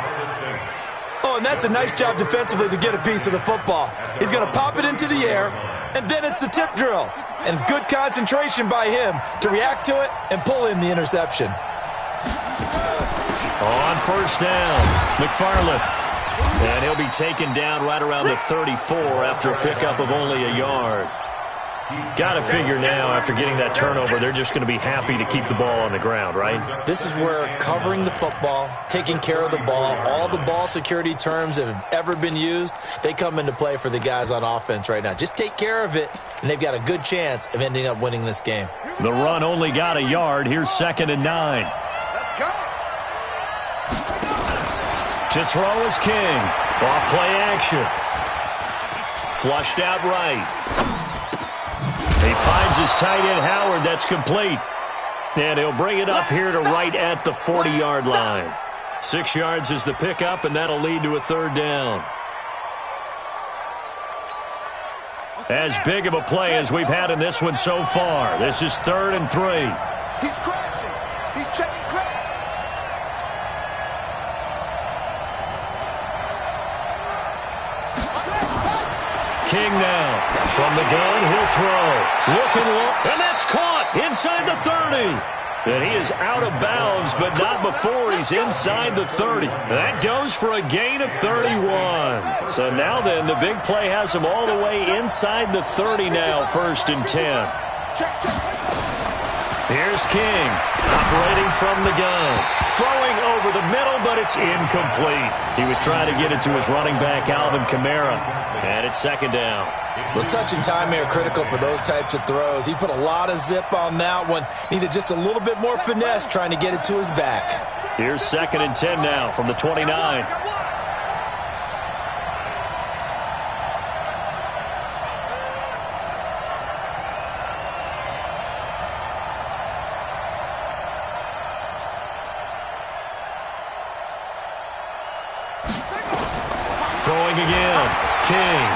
And that's a nice job defensively to get a piece of the football. He's going to pop it into the air, and then it's the tip drill. And good concentration by him to react to it and pull in the interception. On first down, McFarland. And he'll be taken down right around the 34 after a pickup of only a yard. Got to figure now, after getting that turnover, they're just going to be happy to keep the ball on the ground, right? This is where covering the football, taking care of the ball, all the ball security terms that have ever been used, they come into play for the guys on offense right now. Just take care of it, and they've got a good chance of ending up winning this game. The run only got a yard. Here's 2nd and 9. Let's go. To throw is King. Off play action. Flushed out right. He finds his tight end, Howard. That's complete. And he'll bring it up here to right at the 40-yard line. 6 yards is the pickup, and that'll lead to a third down. As big of a play as we've had in this one so far. This is 3rd and 3. He's crashing. He's checking crash. King now. From the gun, he'll throw. Looking low, and that's caught inside the 30. And he is out of bounds, but not before he's inside the 30. That goes for a gain of 31. So now then, the big play has him all the way inside the 30 now, 1st and 10. Here's King, operating from the gun. Throwing over the middle, but it's incomplete. He was trying to get it to his running back, Alvin Kamara. And it's 2nd down. Well, touch and time are critical for those types of throws. He put a lot of zip on that one. Needed just a little bit more finesse trying to get it to his back. Here's 2nd and 10 now from the 29. again. King.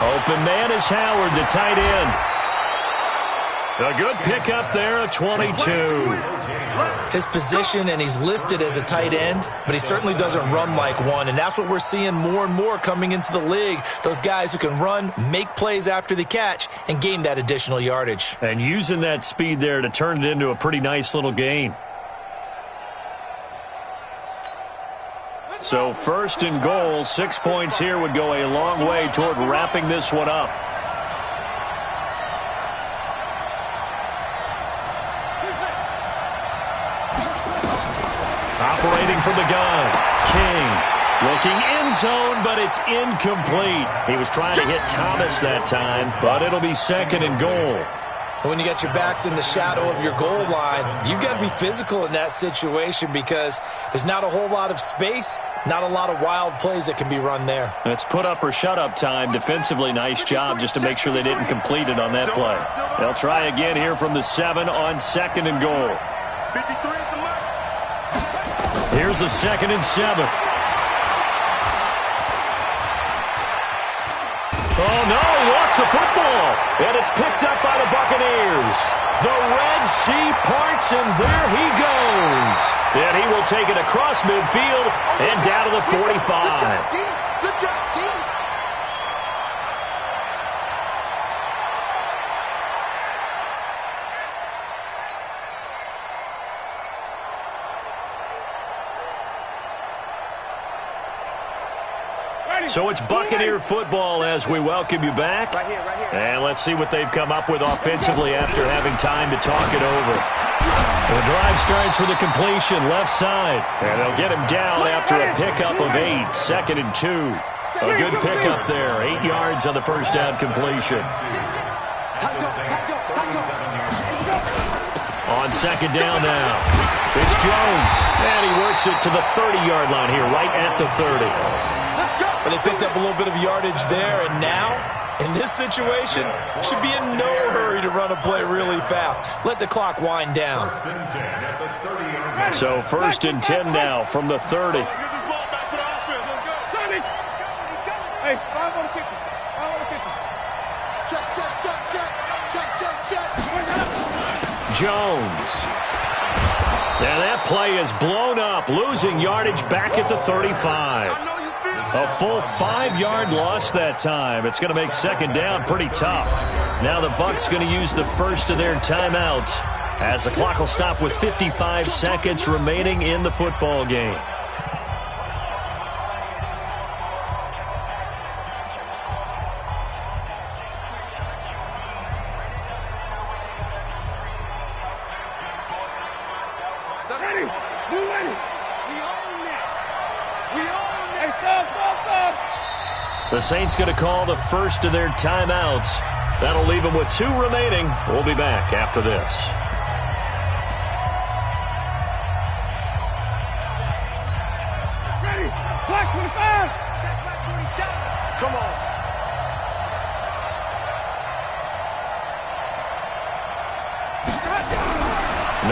Open man is Howard, the tight end. A good pickup there, a 22. His position, and he's listed as a tight end, but he certainly doesn't run like one, and that's what we're seeing more and more coming into the league. Those guys who can run, make plays after the catch, and gain that additional yardage. And using that speed there to turn it into a pretty nice little gain. So first and goal, 6 points here would go a long way toward wrapping this one up. Operating from the gun, King. Looking end zone, but it's incomplete. He was trying to hit Thomas that time, but it'll be second and goal. When you got your backs in the shadow of your goal line, you've got to be physical in that situation because there's not a whole lot of space, not a lot of wild plays that can be run there. It's put up or shut up time. Defensively, nice job just to make sure they didn't complete it on that play. They'll try again here from the 7 on second and goal. Here's the 2nd and 7. Oh, no, lost the football. And it's picked up by the Buccaneers. The Red Sea parts, and there he goes. And he will take it across midfield and down to the 45. Good job, D. So it's Buccaneer football as we welcome you back. Right here. And let's see what they've come up with offensively after having time to talk it over. The drive starts with a completion left side. And they'll get him down after a pickup of 8. 2nd and 2. A good pickup there. 8 yards on the first down completion. On second down now. It's Jones. And he works it to the 30-yard line here, right at the 30. But they picked up a little bit of yardage there, and now, in this situation, should be in no hurry to run a play really fast. Let the clock wind down. So 1st and 10 now from the 30. Let's get this ball back for the offense. Let's go. Hey, 5 on the kicker. 5 on the kicker. Check. Jones. And that play is blown up, losing yardage back at the 35. A full 5-yard loss that time. It's going to make second down pretty tough. Now the Bucs going to use the first of their timeouts as the clock will stop with 55 seconds remaining in the football game. The Saints going to call the first of their timeouts. That'll leave them with 2 remaining. We'll be back after this. Ready. Clock 25. Come on.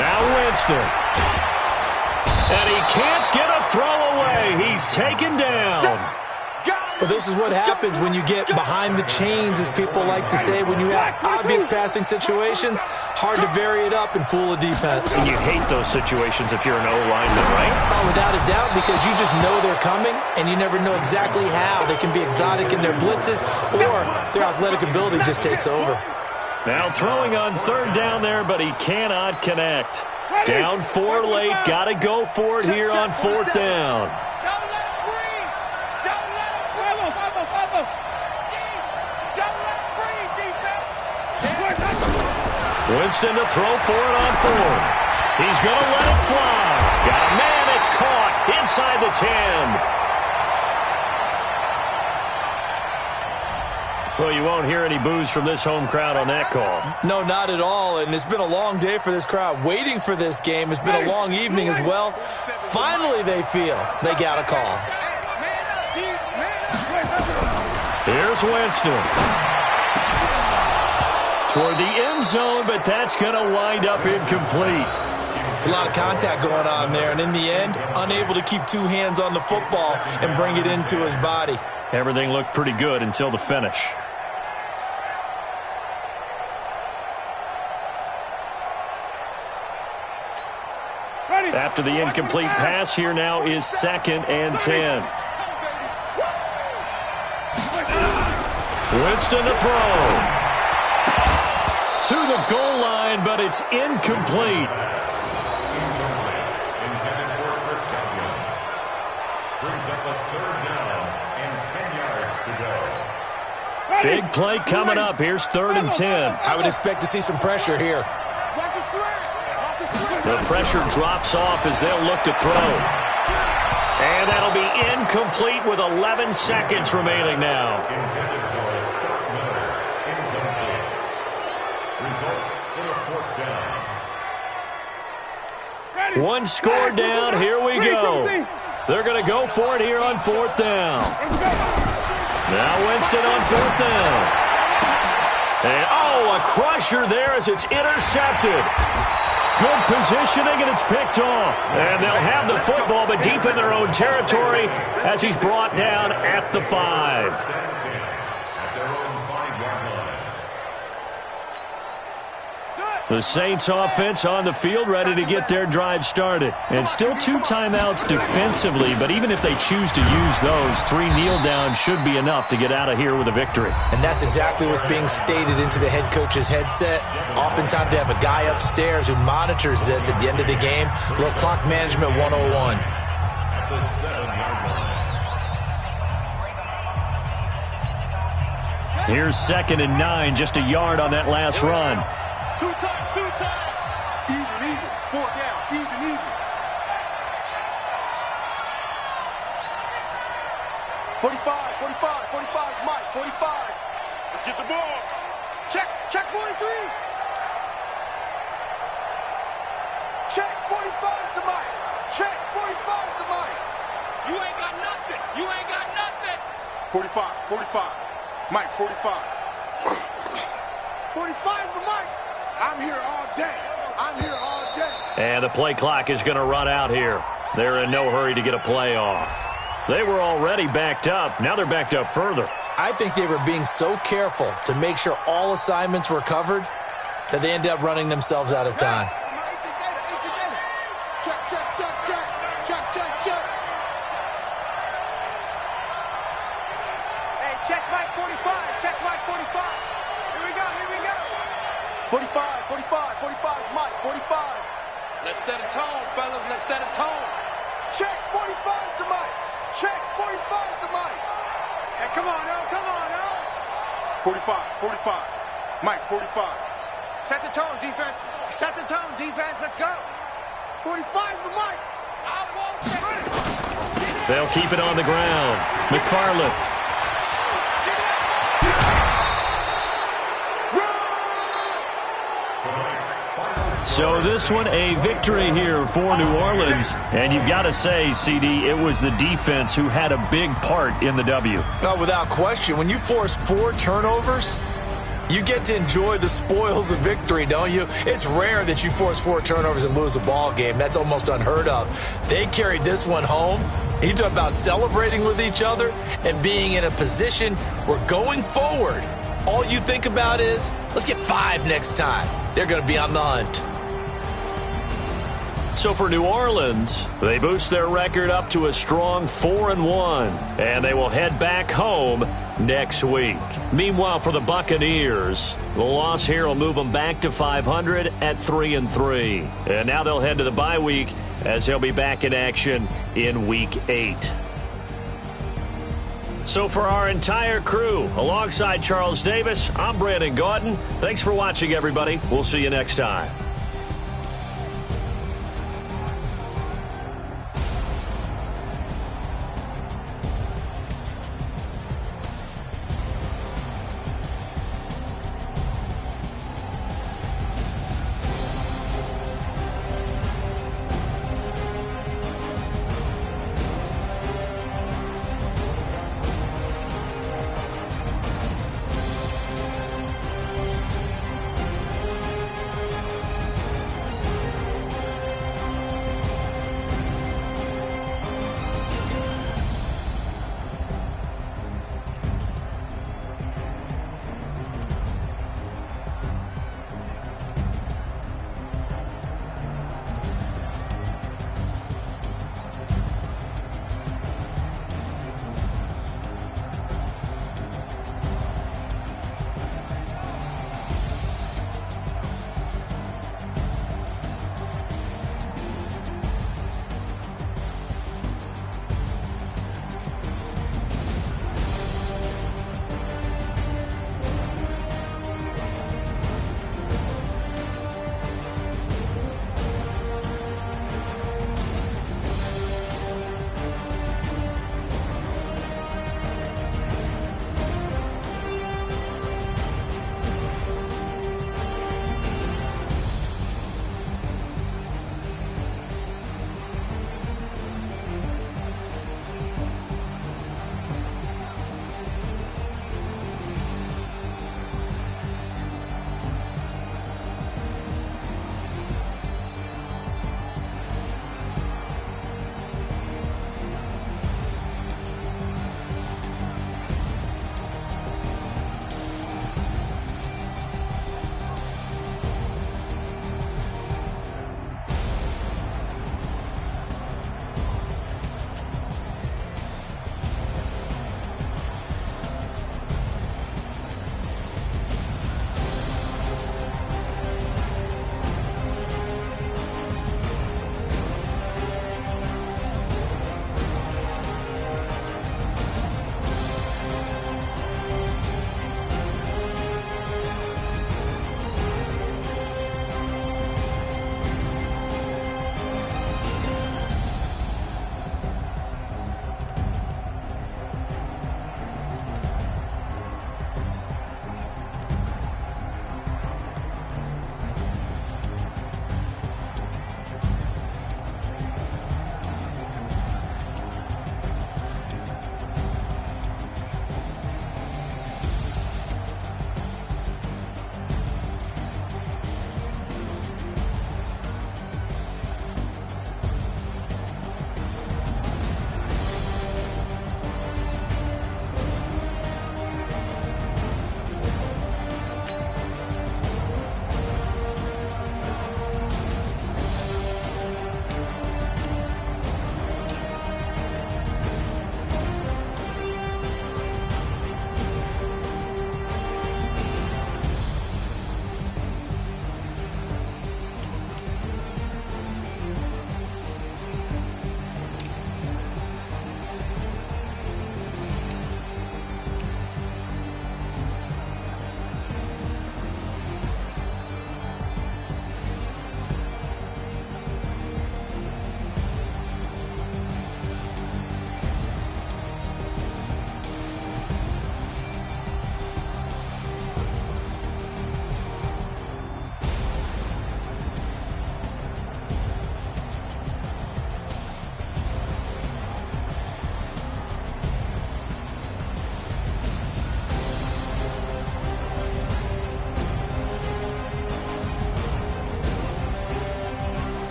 Now Winston. And he can't get a throw away. He's taken down. Well, this is what happens when you get behind the chains, as people like to say. When you have obvious passing situations, hard to vary it up and fool a defense. And you hate those situations if you're an O-lineman, right? Oh, without a doubt, because you just know they're coming, and you never know exactly how. They can be exotic in their blitzes, or their athletic ability just takes over. Now throwing on 3rd down there, but he cannot connect. Down 4 late, got to go for it here on 4th down. Winston to throw for it on 4th. He's going to let it fly. Got a man, it's caught inside the 10. Well, you won't hear any boos from this home crowd on that call. No, not at all, and it's been a long day for this crowd. Waiting for this game. It's been a long evening as well. Finally, they feel they got a call. Here's Winston. Toward the end zone, but that's going to wind up incomplete. It's a lot of contact going on there, and in the end, unable to keep two hands on the football and bring it into his body. Everything looked pretty good until the finish. After the incomplete pass, here now is 2nd and 10. Winston to throw. To the goal line, but it's incomplete. Intended for Chris Godwin. Brings up a 3rd down and 10 yards to go. Big play coming up. Here's 3rd and 10. I would expect to see some pressure here. The pressure drops off as they'll look to throw. And that'll be incomplete with 11 seconds remaining now. Intended for Scott Miller. Incomplete. Results in a 4th down. One score down. Here we go. They're going to go for it here on 4th down. Now Winston on 4th down. And, oh, a crusher there as it's intercepted. Good positioning, and it's picked off. And they'll have the football, but deep in their own territory as he's brought down at the 5. At their own 5-yard line. The Saints offense on the field, ready to get their drive started. And still 2 timeouts defensively, but even if they choose to use those, 3 kneel downs should be enough to get out of here with a victory. And that's exactly what's being stated into the head coach's headset. Oftentimes they have a guy upstairs who monitors this at the end of the game. A little clock management 101. At the 7-yard line. Here's 2nd and 9, just a yard on that last run. 2 times. Even. 4 down. Even. 45, Mike, 45. Let's get the ball. Check 43. Check 45 to Mike. Check 45 to Mike. You ain't got nothing. 45. Mike, 45. 45's the Mike. I'm here all day. And the play clock is going to run out here. They're in no hurry to get a play off. They were already backed up. Now they're backed up further. I think they were being so careful to make sure all assignments were covered that they ended up running themselves out of time. Hey, check Mike 45. Check Mike 45. Here we go. 45, Mike, 45. Let's set a tone, fellas. Let's set a tone. Check 45 to Mike. Check 45 to Mike. Hey, come on, now. 45. Mike, 45. Set the tone, defense. Let's go. 45's the Mike. I won't take it. They'll keep it on the ground. McFarland. So this one, a victory here for New Orleans. And you've got to say, CD, it was the defense who had a big part in the W. No, without question. When you force 4 turnovers, you get to enjoy the spoils of victory, don't you? It's rare that you force 4 turnovers and lose a ball game. That's almost unheard of. They carried this one home. You talk about celebrating with each other and being in a position where going forward, all you think about is, let's get 5 next time. They're going to be on the hunt. So for New Orleans, they boost their record up to a strong 4-1, and they will head back home next week. Meanwhile, for the Buccaneers, the loss here will move them back to 500 at 3-3. And now they'll head to the bye week as they'll be back in action in Week 8. So for our entire crew, alongside Charles Davis, I'm Brandon Gaudin. Thanks for watching, everybody. We'll see you next time.